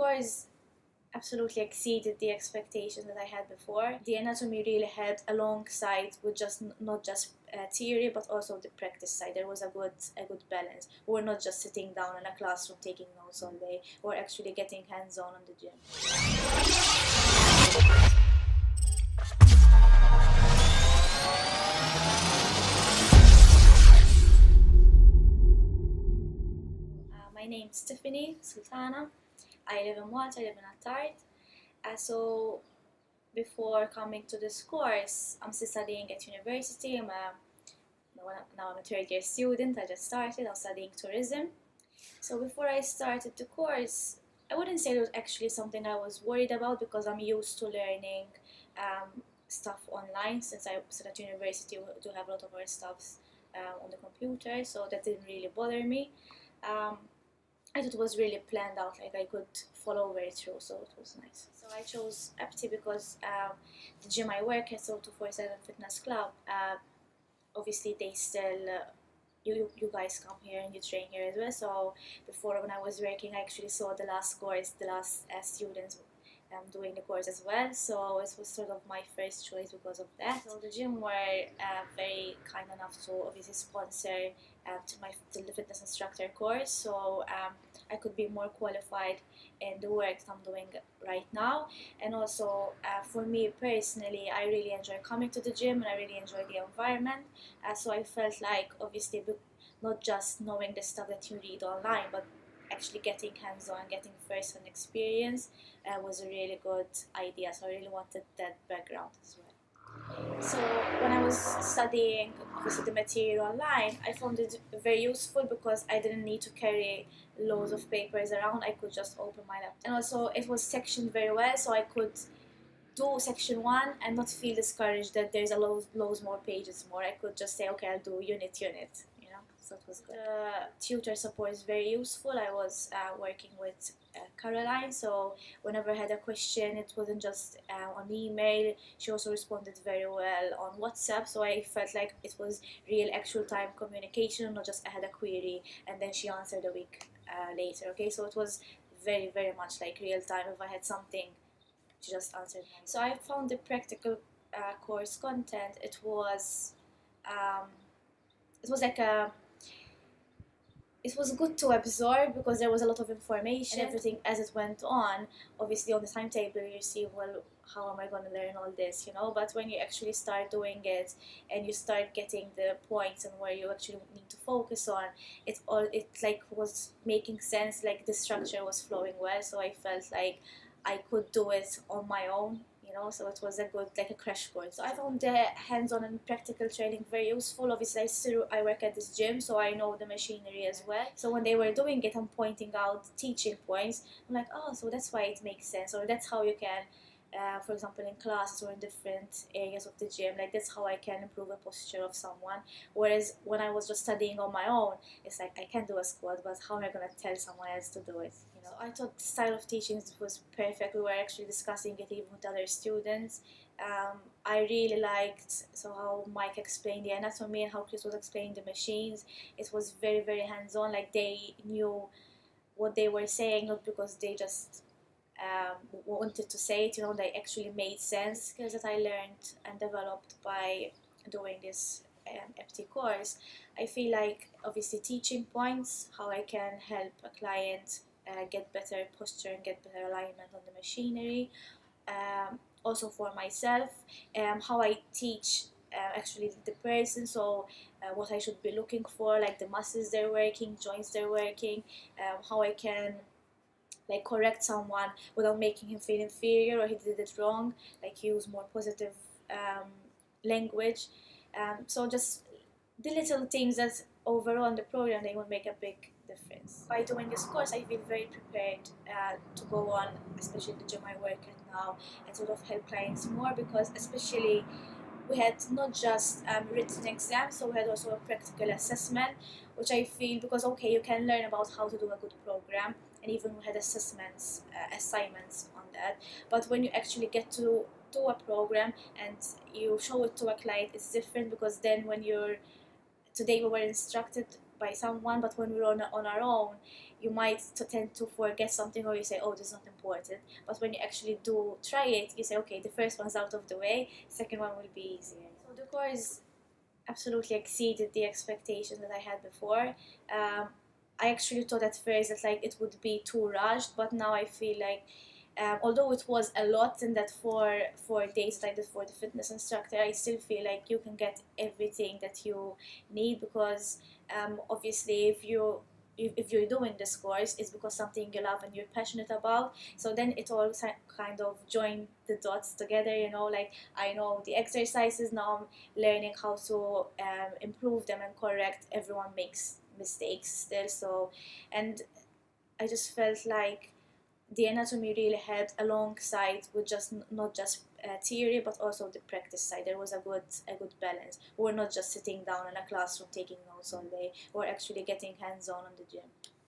course absolutely exceeded the expectations that I had before. The anatomy really helped alongside with just not just theory but also the practice side. There was a good balance. We were not just sitting down in a classroom taking notes all day. We were actually getting hands-on in the gym. My name is Tiffany Sultana. I live in Malta, I live in Attard. So before coming to this course, I'm still studying at university. Now I'm a third year student. I just started. I'm studying tourism. So before I started the course, I wouldn't say it was actually something I was worried about because I'm used to learning stuff online. Since I was at university, we do have a lot of our stuffs on the computer, so that didn't really bother me. I thought it was really planned out, like I could follow very through, so it was nice. So I chose EPTI because the gym I work at, so 247 Fitness Club, obviously they still, you guys come here and you train here as well. So before, when I was working, I actually saw the last course, the last students doing the course as well, so it was sort of my first choice because of that. So the gym were very kind enough to obviously sponsor to the fitness instructor course, so I could be more qualified in the work that I'm doing right now. And also for me personally, I really enjoy coming to the gym and I really enjoy the environment, so I felt like obviously not just knowing the stuff that you read online, but actually getting hands-on, getting first-hand experience was a really good idea, so I really wanted that background as well. So when I was studying obviously the material online, I found it very useful because I didn't need to carry loads of papers around. I could just open my laptop, and also it was sectioned very well, so I could do section 1 and not feel discouraged that there's a loads more pages more. I could just say, okay, I'll do unit, so it was good. Tutor support is very useful. I was working with Caroline, so whenever I had a question, it wasn't just on email. She also responded very well on WhatsApp, so I felt like it was real actual time communication, not just I had a query and then she answered a week later. Okay, so it was very, very much like real time. If I had something, she just answered. So I found the practical course content, it was like it was good to absorb because there was a lot of information and everything as it went on. Obviously on the timetable you see, well, how am I going to learn all this, but when you actually start doing it and you start getting the points and where you actually need to focus on, it like was making sense, like the structure was flowing well, so I felt like I could do it on my own. So it was a good, like a crash course. So I found the hands-on and practical training very useful. Obviously I work at this gym, so I know the machinery as well. So when they were doing it and pointing out teaching points, I'm like, oh, so that's why it makes sense, or that's how you can, for example, in classes or in different areas of the gym, like that's how I can improve the posture of someone. Whereas when I was just studying on my own, it's like I can do a squat, but how am I going to tell someone else to do it? I thought the style of teaching was perfect. We were actually discussing it even with other students. I really liked how Mike explained the anatomy and how Chris was explaining the machines. It was very, very hands-on, like they knew what they were saying, not because they just wanted to say it, they actually made sense. Skills that I learned and developed by doing this EPTI course, I feel like obviously teaching points, how I can help a client get better posture and get better alignment on the machinery. Also for myself, how I teach actually the person, so what I should be looking for, like the muscles they're working, joints they're working, how I can like correct someone without making him feel inferior or he did it wrong, like use more positive language. So just the little things that overall in the program they will make a big difference. By doing this course, I feel very prepared to go on, especially the gym I work at now, and sort of help clients more, because especially we had not just written exams, so we had also a practical assessment, which I feel, because okay, you can learn about how to do a good program, and even we had assignments on that, but when you actually get to do a program and you show it to a client, it's different, because then when today we were instructed by someone, but when we're on our own, you might tend to forget something, or you say, oh, this is not important. But when you actually do try it, you say, okay, the first one's out of the way, second one will be easier. So the course absolutely exceeded the expectations that I had before. I actually thought at first that like it would be too rushed, but now I feel like although it was a lot in that four days that I did for the fitness instructor, I still feel like you can get everything that you need, because obviously if you're doing this course, it's because something you love and you're passionate about. So then it all kind of join the dots together, you know, like I know the exercises, now I'm learning how to improve them and correct. Everyone makes mistakes still, so, and I just felt like the anatomy really helped alongside with just not just theory, but also the practice side. There was a good balance. We're not just sitting down in a classroom taking notes all day. We're actually getting hands-on in the gym.